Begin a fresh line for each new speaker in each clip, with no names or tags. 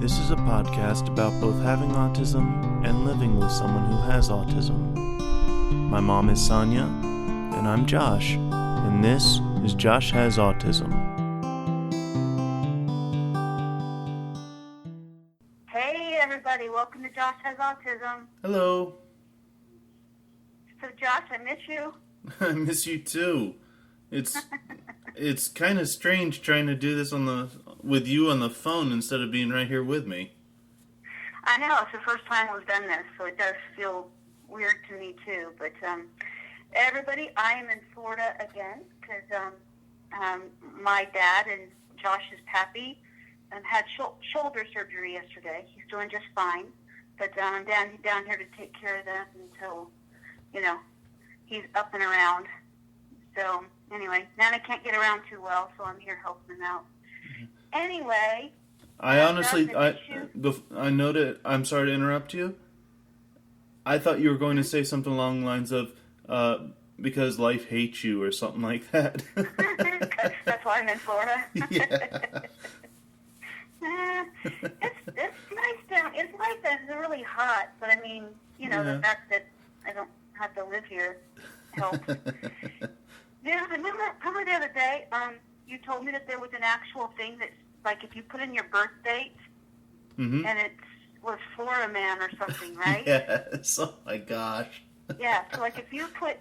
This is a podcast about both having autism and living with someone who has autism. My mom is Sonya, and I'm Josh, and this is Josh Has Autism.
Hey everybody, welcome to Josh Has Autism.
Hello.
So Josh, I miss you.
I miss you too. It's kind of strange trying to do this with you on the phone instead of being right here with me.
I know, it's the first time we've done this, so it does feel weird to me too. But everybody, I am in Florida again because my dad and Josh's pappy had shoulder surgery yesterday. He's doing just fine, but I'm down here to take care of that until, he's up and around. So anyway, Nana can't get around too well, so I'm here helping him out. Anyway,
I know that. I'm sorry to interrupt you. I thought you were going to say something along the lines of because life hates you or something like that.
That's why I'm in Florida.
Yeah.
It's nice down. It's nice that it's really hot, but I mean, the fact that I don't have to live here helps. Remember the other day, you told me that there was an actual thing that's like if you put in your birth date, and it was Florida Man or something, right?
Yes. Oh my gosh.
Yeah. So like if you put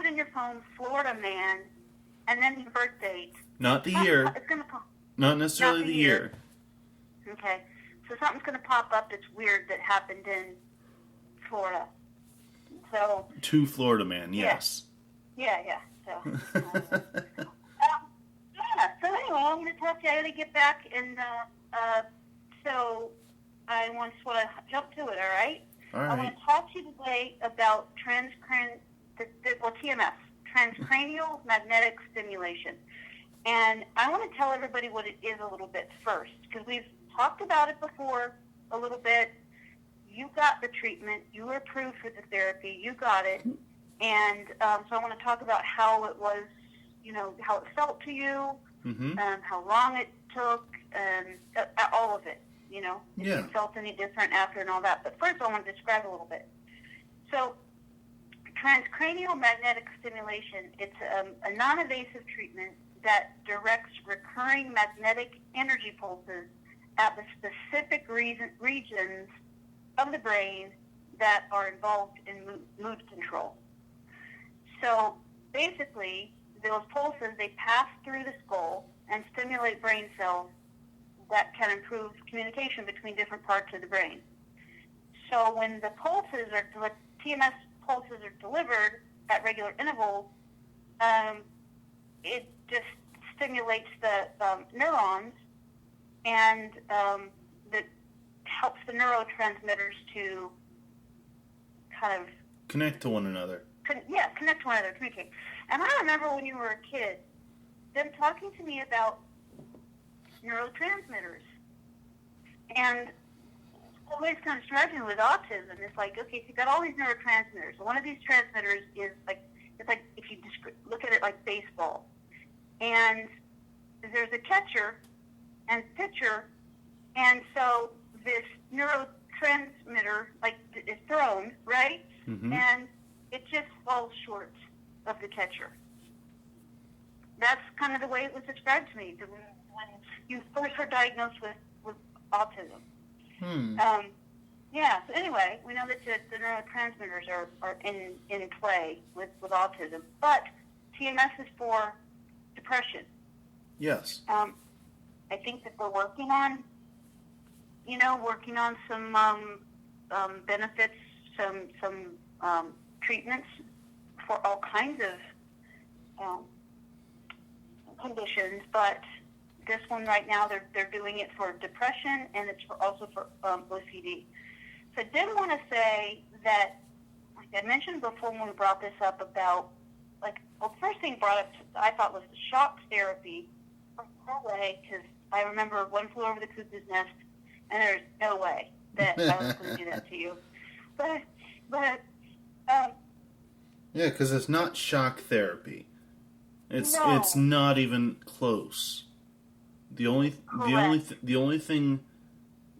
in your phone Florida Man, and then your birth date.
Not the year.
It's gonna pop.
Not necessarily the year.
Okay. So something's gonna pop up that's weird that happened in Florida. So.
To Florida Man, yes.
Yeah. So. So anyway, I'm going to talk to you. I got to get back, and so I want to jump to it. All right.
All right.
I want to talk to you today about TMS, Transcranial Magnetic Stimulation, and I want to tell everybody what it is a little bit first, because we've talked about it before a little bit. You got the treatment. You were approved for the therapy. You got it. And so I want to talk about how it was, how it felt to you, how long it took, all of it, if you felt any different after and all that. But first I want to describe a little bit. So transcranial magnetic stimulation, it's a non-invasive treatment that directs recurring magnetic energy pulses at the specific regions of the brain that are involved in mood control. So basically, those pulses, they pass through the skull and stimulate brain cells that can improve communication between different parts of the brain. So when the TMS pulses are delivered at regular intervals, it just stimulates the neurons, and that helps the neurotransmitters to kind of
connect to one another.
Connect to one another, communicate. And I remember when you were a kid, them talking to me about neurotransmitters. And it's always kind of striking with autism. It's like, okay, so you've got all these neurotransmitters. One of these transmitters is it's like if you look at it like baseball. And there's a catcher and pitcher, and so this neurotransmitter is thrown, right? And it just falls short of the catcher. That's kind of the way it was described to me when you first were diagnosed with autism. So anyway, we know that the neurotransmitters are in play with autism, but TMS is for depression.
Yes.
I think that we're working on some benefits, some treatments for all kinds of conditions, but this one right now they're doing it for depression, and it's also for OCD. So I did want to say that, like I mentioned before when we brought this up about, the first thing brought up I thought was the shock therapy. No way, because I remember One Flew Over the Cuckoo's Nest, and there's no way that I was going to do that to you. But
yeah, because it's not shock therapy. It's
No.
It's not even close. The only thing,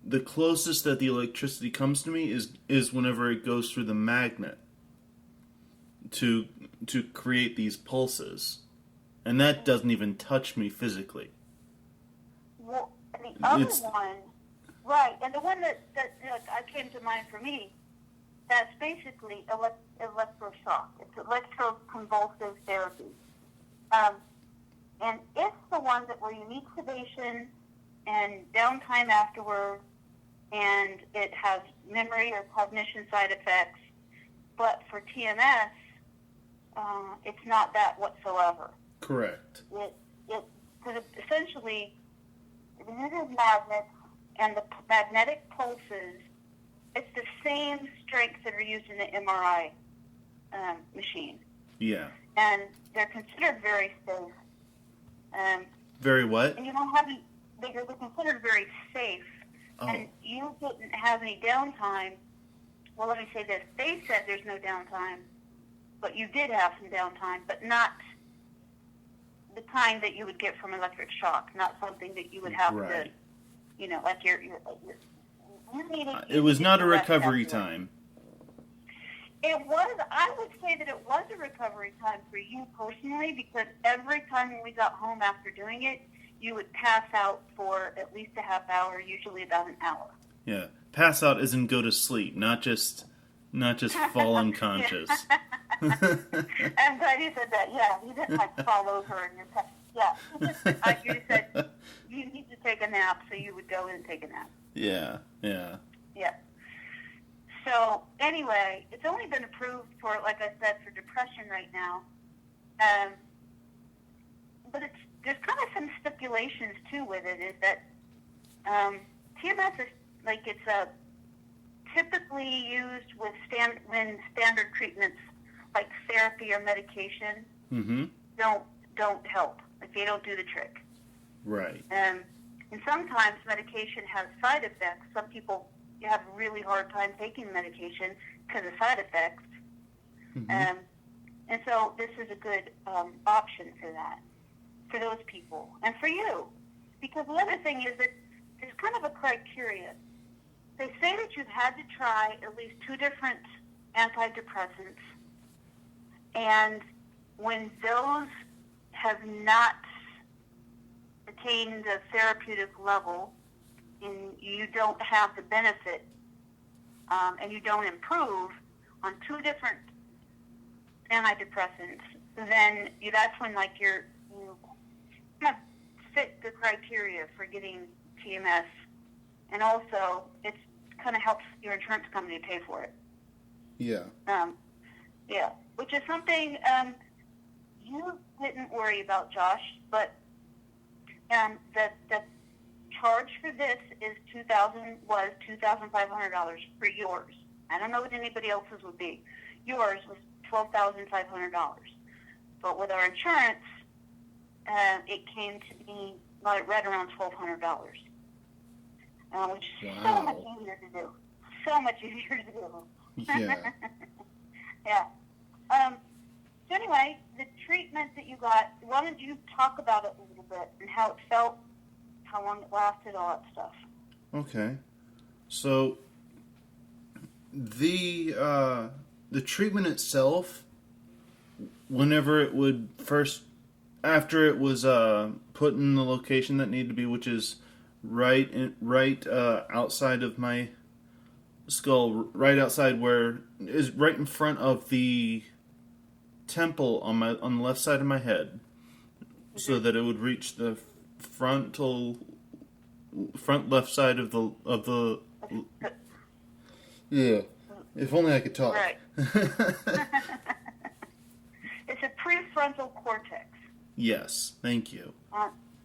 the closest that the electricity comes to me is whenever it goes through the magnet to create these pulses, and that doesn't even touch me physically.
Well, the other one, right, and the one that came to mind for me, that's basically electroshock. It's electroconvulsive therapy. And it's the one where you need sedation and downtime afterward, and it has memory or cognition side effects. But for TMS, it's not that whatsoever.
Correct.
Because essentially, it uses magnets, and the magnetic pulses, it's the same strength that are used in the MRI machine.
Yeah.
And they're considered very safe.
Very what?
And you don't have any, they're considered very safe.
Oh.
And you didn't have any downtime. Well, let me say this. They said there's no downtime, but you did have some downtime, but not the kind that you would get from electric shock, not something that you would have to, like you needed.
It was not a recovery time.
It was, I would say that it was a recovery time for you personally, because every time when we got home after doing it, you would pass out for at least a half hour, usually about an hour.
Yeah. Pass out isn't go to sleep, not just fall unconscious.
I'm glad you said that. Yeah, you didn't fall over and you're yeah. You said you need to take a nap, so you would go in and take a nap.
Yeah.
So anyway, it's only been approved for, like I said, for depression right now. But there's kind of some stipulations too with it. Is that TMS is it's typically used with standard treatments like therapy or medication don't help. Like they don't do the trick.
Right.
And sometimes medication has side effects. Some people have a really hard time taking medication because of side effects. And so this is a good option for that, for those people, and for you. Because the other thing is that there's kind of a criteria. They say that you've had to try at least 2 different antidepressants, and when those have not attained a therapeutic level, and you don't have the benefit, and you don't improve on 2 different antidepressants, then that's when you kind of fit the criteria for getting TMS, and also it kind of helps your insurance company pay for it.
Yeah.
Which is something you didn't worry about, Josh, but the charge for this is $2,500 for yours. I don't know what anybody else's would be. Yours was $12,500. But with our insurance, it came to be right around $1,200, which is so much easier to do. So much easier to do.
Yeah.
Yeah. So anyway, the treatment that you got, why don't you talk about it a little bit and how it felt, how long it lasted, all that stuff.
Okay. So the treatment itself, whenever it would first, after it was put in the location that needed to be, which is right outside of my skull, right outside where is right in front of the temple on the left side of my head, so that it would reach the front left side of the yeah. If only I could talk.
Right. It's a prefrontal cortex.
Yes, thank you.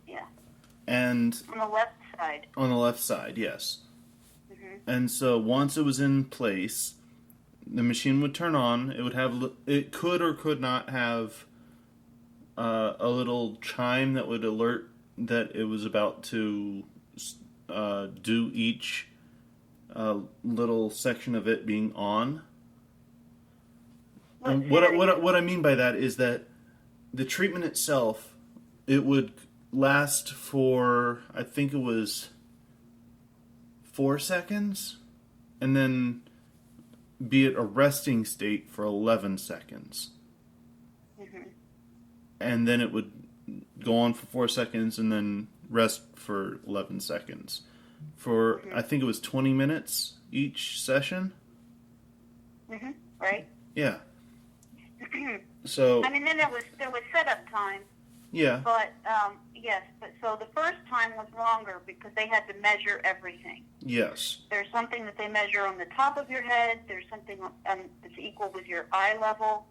Yeah.
And
on the left side.
On the left side, yes. And so once it was in place, the machine would turn on. It could or could not have a little chime that would alert that it was about to do each little section of it being on. And what I mean by that is that the treatment itself, it would last for, I think it was 4 seconds, and then be at a resting state for 11 seconds.
Mm-hmm.
And then it would go on for 4 seconds and then rest for 11 seconds. For, I think it was 20 minutes each session.
Mm-hmm. Right.
Yeah. So.
I mean, then there was setup time.
Yeah.
But yes, but so the first time was longer because they had to measure everything.
Yes.
There's something that they measure on the top of your head. There's something that's equal with your eye level,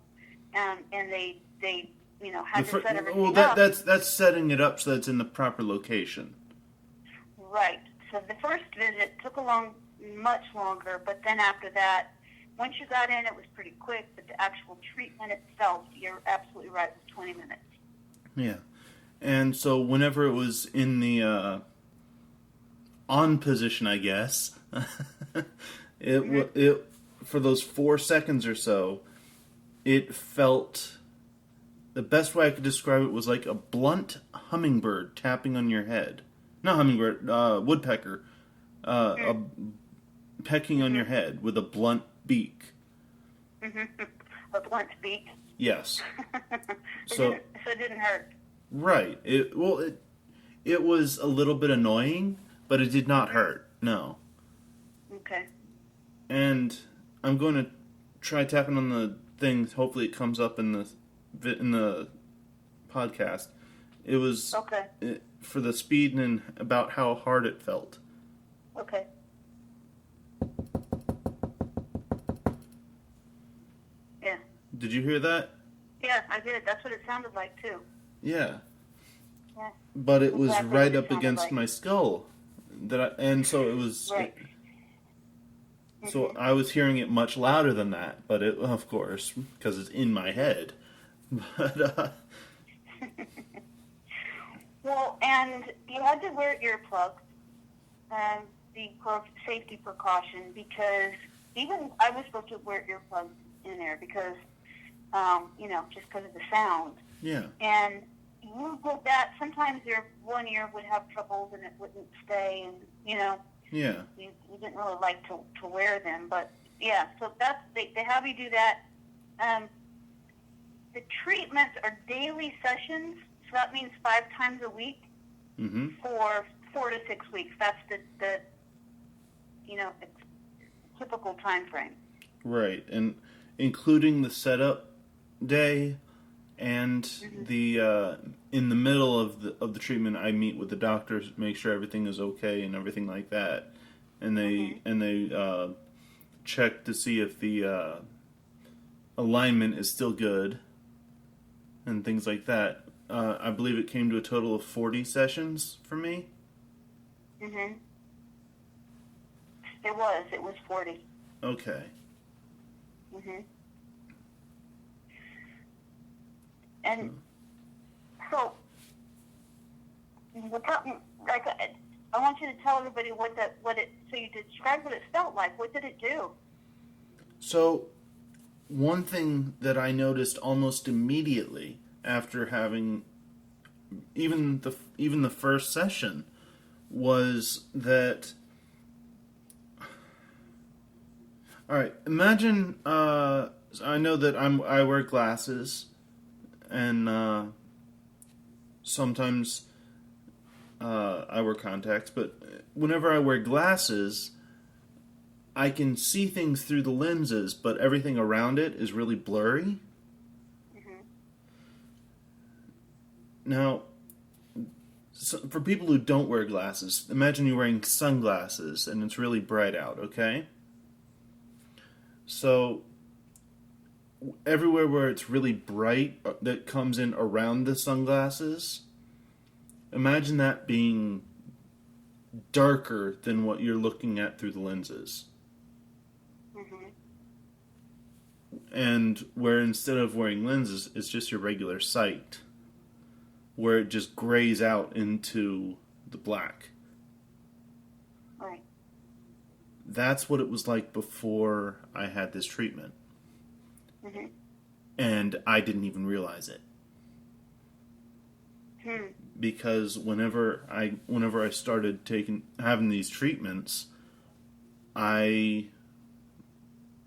and they had to set everything up.
That's setting it up so that it's in the proper location.
Right. So the first visit took much longer, but then after that, once you got in, it was pretty quick. But the actual treatment itself, you're absolutely right, was 20 minutes.
Yeah. And so whenever it was in the on position, I guess, it for those 4 seconds or so, it felt, the best way I could describe it was like a blunt hummingbird tapping on your head. Not hummingbird, woodpecker, pecking on your head with a blunt beak.
Mm-hmm. A blunt beak.
Yes.
So it didn't hurt.
Right. It was a little bit annoying, but it did not hurt. No.
Okay.
And I'm going to try tapping on the thing. Hopefully, it comes up in the podcast. It was
okay.
For the speed and about how hard it felt.
Okay. Yeah.
Did you hear that?
Yeah, I did. That's what it sounded like too.
Yeah.
Yeah.
But it was
Exactly
right
what it
up against
like.
my skull. And so it was.
Right.
So I was hearing it much louder than that, but it, of course, because it's in my head. But
well, and you had to wear earplugs, the safety precaution, because even I was supposed to wear earplugs in there because, just because of the sound.
Yeah.
And you did that. Sometimes your one ear would have troubles and it wouldn't stay, and
Yeah.
you didn't really like to wear them. But yeah, so they have you do that. The treatments are daily sessions, so that means 5 times a week for 4 to 6 weeks. That's the typical time frame.
Right, and including the setup day and the in the middle of the treatment, I meet with the doctors, make sure everything is okay and everything like that, and they check to see if the alignment is still good and things like that. I believe it came to a total of 40 sessions for me.
Mm-hmm. It was 40.
Okay.
Mm-hmm. And so, I want you to tell everybody so you describe what it felt like. What did it do?
So, one thing that I noticed almost immediately after having even the first session was that. All right, imagine. I know that I wear glasses, and sometimes I wear contacts. But whenever I wear glasses, I can see things through the lenses, but everything around it is really blurry.
Mm-hmm.
Now, for people who don't wear glasses, imagine you're wearing sunglasses and it's really bright out, okay? So, everywhere where it's really bright that comes in around the sunglasses, imagine that being darker than what you're looking at through the lenses.
Mm-hmm.
And where instead of wearing lenses, it's just your regular sight, where it just grays out into the black.
Right.
That's what it was like before I had this treatment.
Mm-hmm.
And I didn't even realize it. because whenever I started having these treatments, I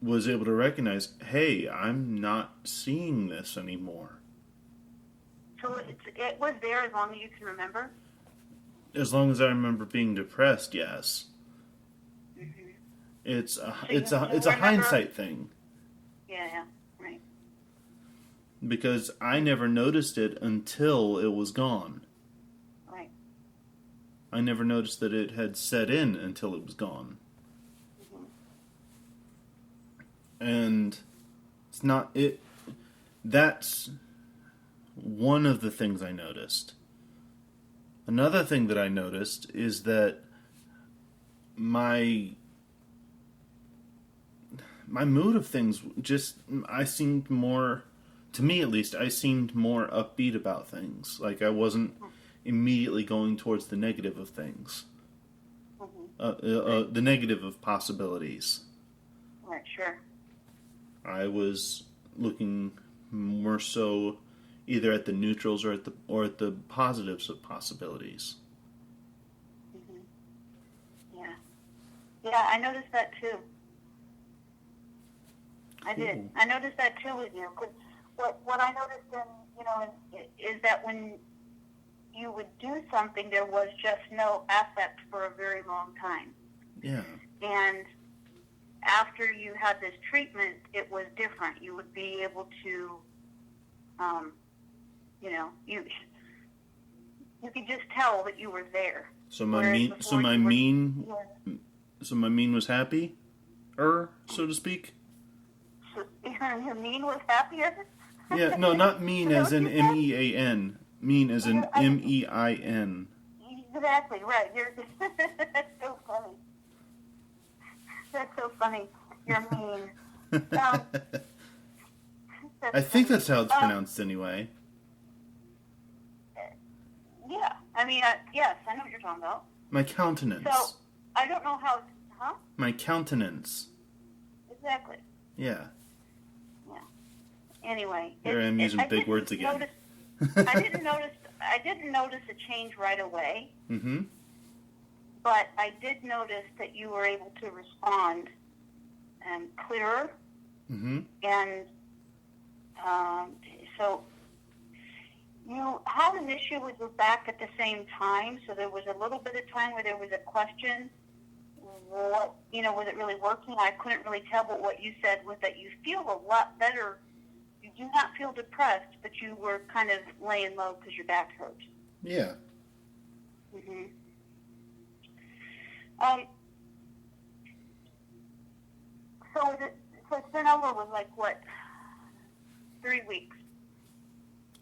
was able to recognize, hey, I'm not seeing this anymore.
So it was there as long as you can remember?
As long as I remember being depressed, yes.
Mm-hmm.
It's
So
a hindsight thing.
Yeah, right.
Because I never noticed it until it was gone.
Right.
I never noticed that it had set in until it was gone.
Mm-hmm.
And it's not it. That's one of the things I noticed. Another thing that I noticed is that my mood of things I seemed more, to me at least, I seemed more upbeat about things. Like I wasn't immediately going towards the negative of things. The negative of possibilities.
Right, sure.
I was looking more so either at the neutrals or at the positives of possibilities.
Mm-hmm. Yeah, I noticed that too. I did. I noticed that too with you. Cause what I noticed is that when you would do something, there was just no affect for a very long time.
Yeah.
And after you had this treatment, it was different. You would be able to, you could just tell that you were there.
So my mean was happy, so to speak.
So your mean was happier.
Yeah, no, not mean as in MEAN. Mean as in MEIN.
Exactly right. That's so funny. That's so funny. You're mean.
I think that's how it's pronounced anyway.
Yeah, I mean, yes, I know what you're talking about.
My countenance.
So, I don't know how,
My countenance.
Exactly.
Yeah.
Anyway.
Here I am using big words again.
I didn't notice a change right away.
Mm-hmm.
But I did notice that you were able to respond clearer.
Mm-hmm.
And so you had an issue with your back at the same time, so there was a little bit of time where there was a question, was it really working? I couldn't really tell, but what you said was that you feel a lot better. You do not feel depressed, but you were kind of laying low because your back hurt.
Yeah.
Mm-hmm. So it's been over with 3 weeks,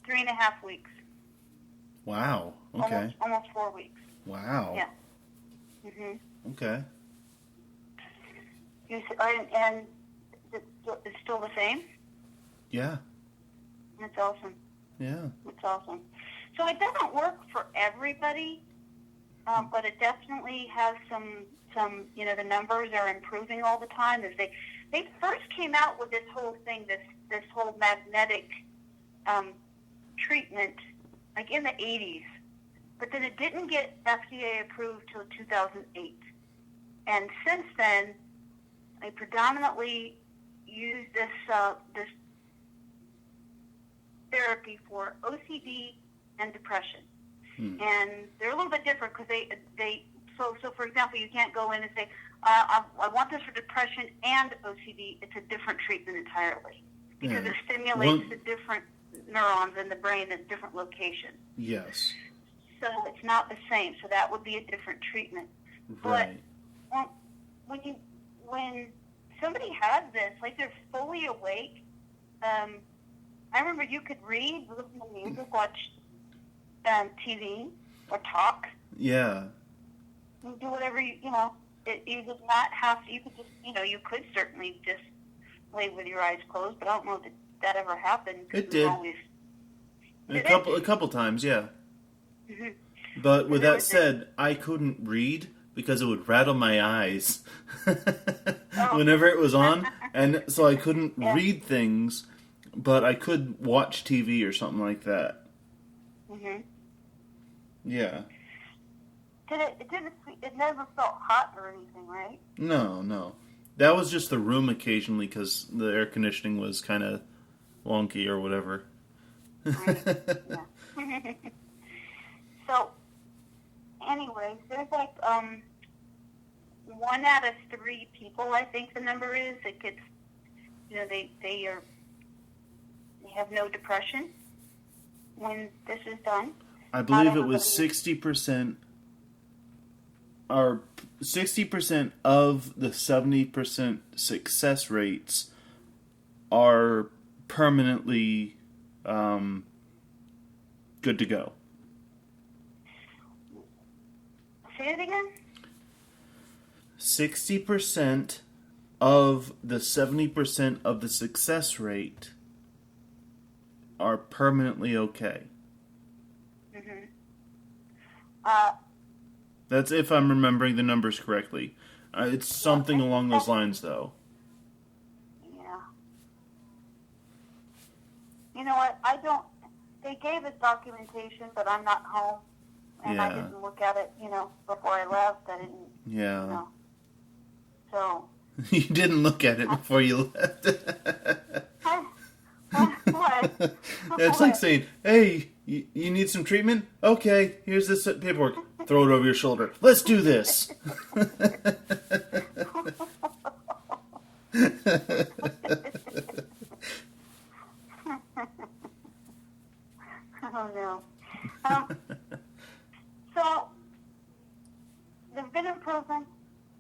3.5 weeks.
Wow. Okay.
Almost 4 weeks.
Wow.
Yeah. Mhm.
Okay.
And it's still the same?
Yeah.
That's awesome.
Yeah.
That's awesome. So it doesn't work for everybody, but it definitely has some. The numbers are improving all the time. As they first came out with this whole thing, this whole magnetic treatment, like in the 80s, but then it didn't get FDA approved till 2008. And since then, they predominantly use this therapy for OCD and depression. And they're a little bit different because So for example, you can't go in and say, I want this for depression and OCD. It's a different treatment entirely because it stimulates the different neurons in the brain at different locations.
Yes.
So it's not the same. So that would be a different treatment.
Right.
But when somebody has this, like they're fully awake, I remember you could read, listen to music, watch TV, or talk.
Yeah.
You do whatever you did not have to. You could just, you could certainly just lay with your eyes closed, but I don't know if that ever happened.
It did. A couple times, yeah.
Mm-hmm.
But with that said, I couldn't read because it would rattle my eyes whenever it was on, and so I couldn't read things, but I could watch TV or something like that.
Mm-hmm.
Yeah.
It never felt hot or anything, right?
No. That was just the room occasionally because the air conditioning was kind of wonky or whatever.
Right. Yeah. So, anyways, there's like 1 out of 3 people, I think the number is, that gets, they have no depression when this is done.
I believe it was 60%. Or 60% of the 70% success rates are permanently good to go.
Say it again?
60% of the 70% of the success rate are permanently okay.
Mm-hmm.
That's if I'm remembering the numbers correctly. It's something along those lines, though.
Yeah. You know what? They gave us documentation, but I'm not home. And I didn't look at it, before I left. I didn't,
Yeah.
So.
You didn't look at it before you left.
What?
It's like saying, hey, you need some treatment? Okay, here's this paperwork. Throw it over your shoulder. Let's do this.
Oh, no. So, there's been improvement.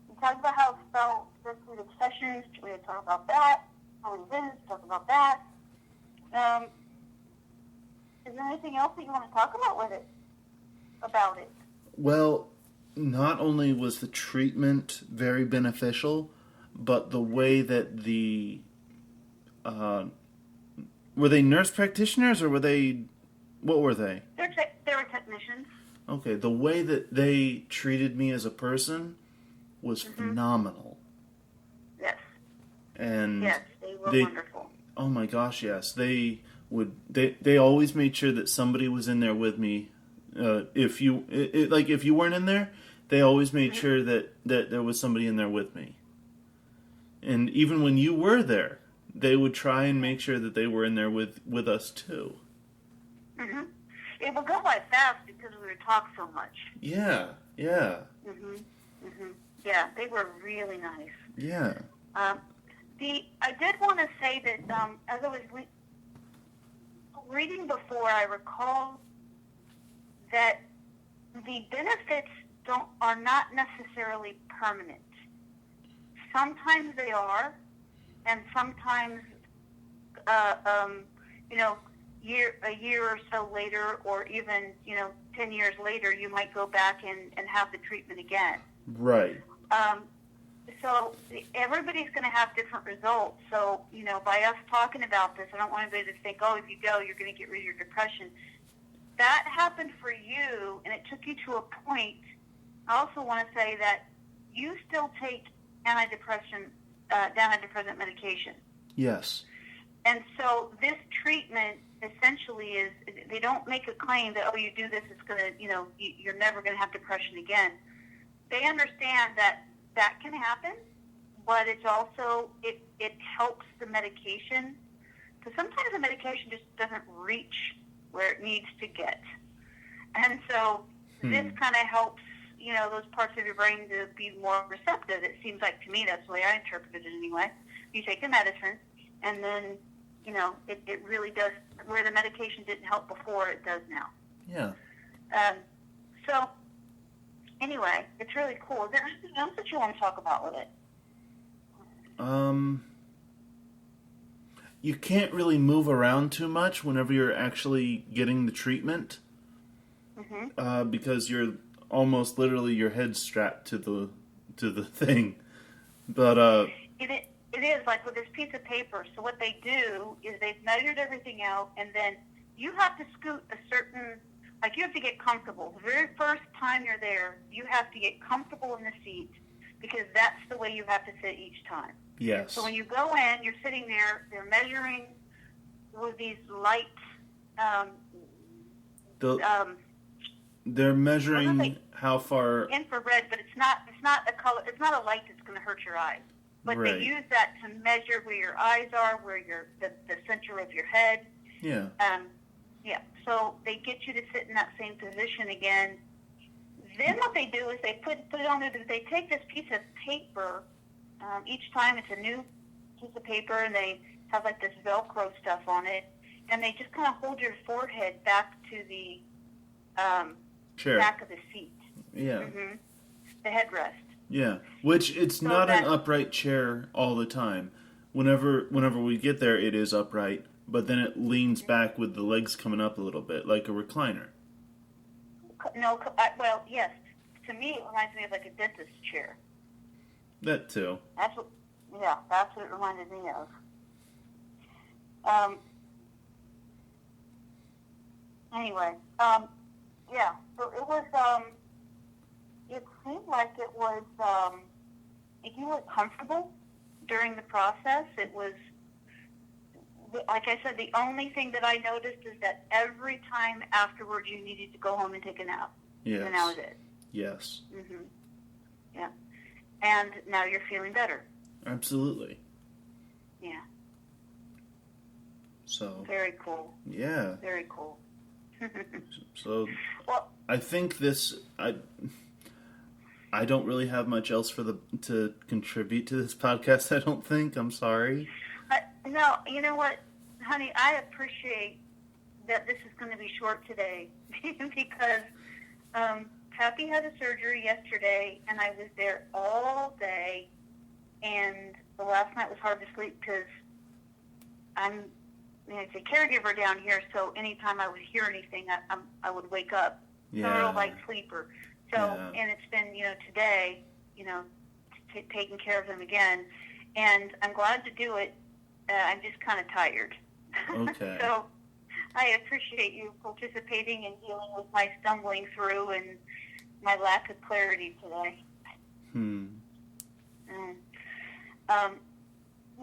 We talked about how it felt, especially the sessions. We had talked about that. How many visits, talk about that. Is there anything else that you want to talk about it?
Well, not only was the treatment very beneficial, but the way that were they nurse practitioners or what were they?
They were technicians.
Okay, the way that they treated me as a person was phenomenal.
Yes.
And
yes, they were wonderful.
Oh my gosh, yes. They always made sure that somebody was in there with me. If you weren't in there, they always made sure that there was somebody in there with me. And even when you were there, they would try and make sure that they were in there with us too.
Mm-hmm. It would go by fast because we would talk so much.
Yeah.
Mm-hmm. Yeah, they were really nice.
Yeah.
I did want to say that as I was reading before, I recall that the benefits are not necessarily permanent. Sometimes they are, and sometimes, a year or so later, or even 10 years later, you might go back and have the treatment again.
Right.
So everybody's going to have different results. So, by us talking about this, I don't want anybody to think, oh, if you go, you're going to get rid of your depression. That happened for you, and it took you to a point. I also want to say that you still take antidepressant medication.
Yes.
And so this treatment essentially is, they don't make a claim that, oh, you do this, it's going to, you're never going to have depression again. They understand that can happen, but it's also, it helps the medication, because sometimes the medication just doesn't reach where it needs to get. And so this kind of helps, those parts of your brain to be more receptive. It seems like, to me, that's the way I interpreted it anyway. You take the medicine, and then, it really does, where the medication didn't help before, it does now.
Yeah.
So, anyway, it's really cool. Is there anything else that you want to talk about with it?
You can't really move around too much whenever you're actually getting the treatment, because you're almost literally your head's strapped to the thing. But
it is like with this piece of paper. So what they do is they've measured everything out, and then you have to scoot a certain. Like, you have to get comfortable. The very first time you're there, you have to get comfortable in the seat, because that's the way you have to sit each time.
yes.
So when you go in, you're sitting there, they're measuring with these lights,
they're measuring how far
infrared, but it's not a color. It's not a light that's going to hurt your eyes. But
Right.
they use that to measure where your eyes are, where the center of your head.
Yeah.
Yeah. So they get you to sit in that same position again. Then what they do is they put it on there. They take this piece of paper. Each time it's a new piece of paper, and they have like this Velcro stuff on it, and they just kind of hold your forehead back to the
Chair.
back of the seat.
Yeah.
Mm-hmm. The headrest.
Yeah. Which it's
So
not an
that-
upright chair all the time. Whenever we get there, it is upright, but then it leans back with the legs coming up a little bit, like a recliner.
No, well, yes. To me, it reminds me of like a dentist chair.
That too.
That's what it reminded me of. Anyway, yeah. So it was. It seemed like it was. If you were comfortable during the process, it was. Like I said, the only thing that I noticed is that every time afterward you needed to go home and take a nap.
Yes.
And that was it.
Yes.
Mm-hmm. Yeah. And now you're feeling better.
Absolutely.
Yeah.
So.
Very cool.
Yeah.
Very cool.
So.
Well,
I think this. I don't really have much else to contribute to this podcast. I don't think. I'm sorry.
No, you know what, honey? I appreciate that this is going to be short today because Pappy had a surgery yesterday, and I was there all day. And the last night was hard to sleep because it's a caregiver down here. So anytime I would hear anything, I would wake up.
Yeah.
So I'm a real light sleeper. So
Yeah.
and it's been today taking care of him again, and I'm glad to do it. I'm just kind of tired.
Okay.
So I appreciate you participating and dealing with my stumbling through and my lack of clarity today.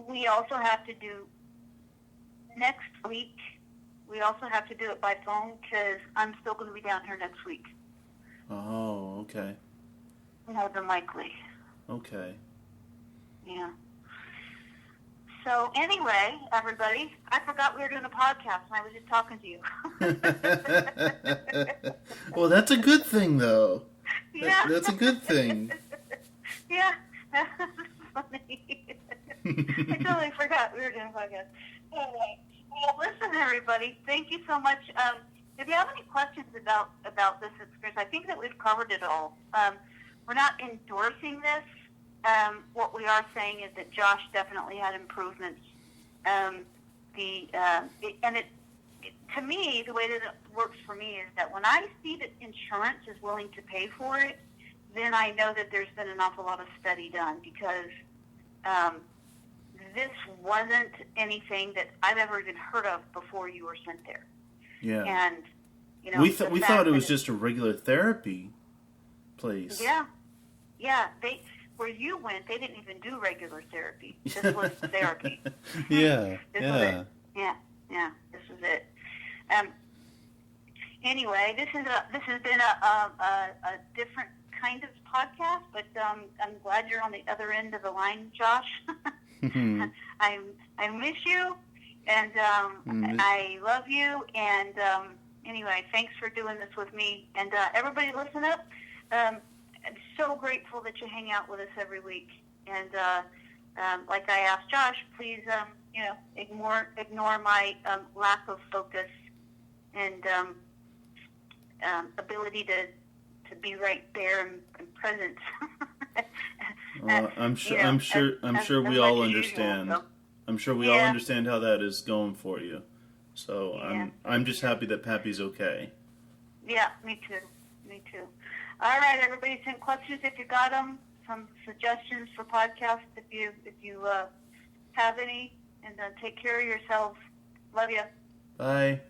We also have to do next week. We also have to do it by phone because I'm still going to be down here next week.
Oh, okay.
More than likely.
Okay.
Yeah. So anyway, everybody, I forgot we were doing a podcast, and I was just talking to you.
Well, that's a good thing, though.
Yeah.
That's a good thing.
Yeah, that's funny. I totally forgot we were doing a podcast. Anyway, well, listen, everybody, thank you so much. If you have any questions about this experience, I think that we've covered it all. We're not endorsing this. What we are saying is that Josh definitely had improvements. To me, the way that it works for me is that when I see that insurance is willing to pay for it, then I know that there's been an awful lot of study done because this wasn't anything that I've ever even heard of before you were sent there.
Yeah.
And
we thought it was just a regular therapy place.
Yeah. Yeah. Where you went, they didn't even do regular therapy. This was therapy.
Yeah.
This was it. Yeah. This was it. Anyway, this has been a different kind of podcast, but I'm glad you're on the other end of the line, Josh. I miss you, and I love you. And anyway, thanks for doing this with me. And everybody, listen up. I'm so grateful that you hang out with us every week. And like I asked Josh, please, ignore my lack of focus and ability to be right there and present.
I'm sure we all understand.
Usual, so.
I'm sure we all understand how that is going for you. So
Yeah.
I'm just happy that Pappy's okay.
Yeah, me too. All right, everybody, send questions if you got them. Some suggestions for podcasts if you have any. And take care of yourselves. Love you.
Bye.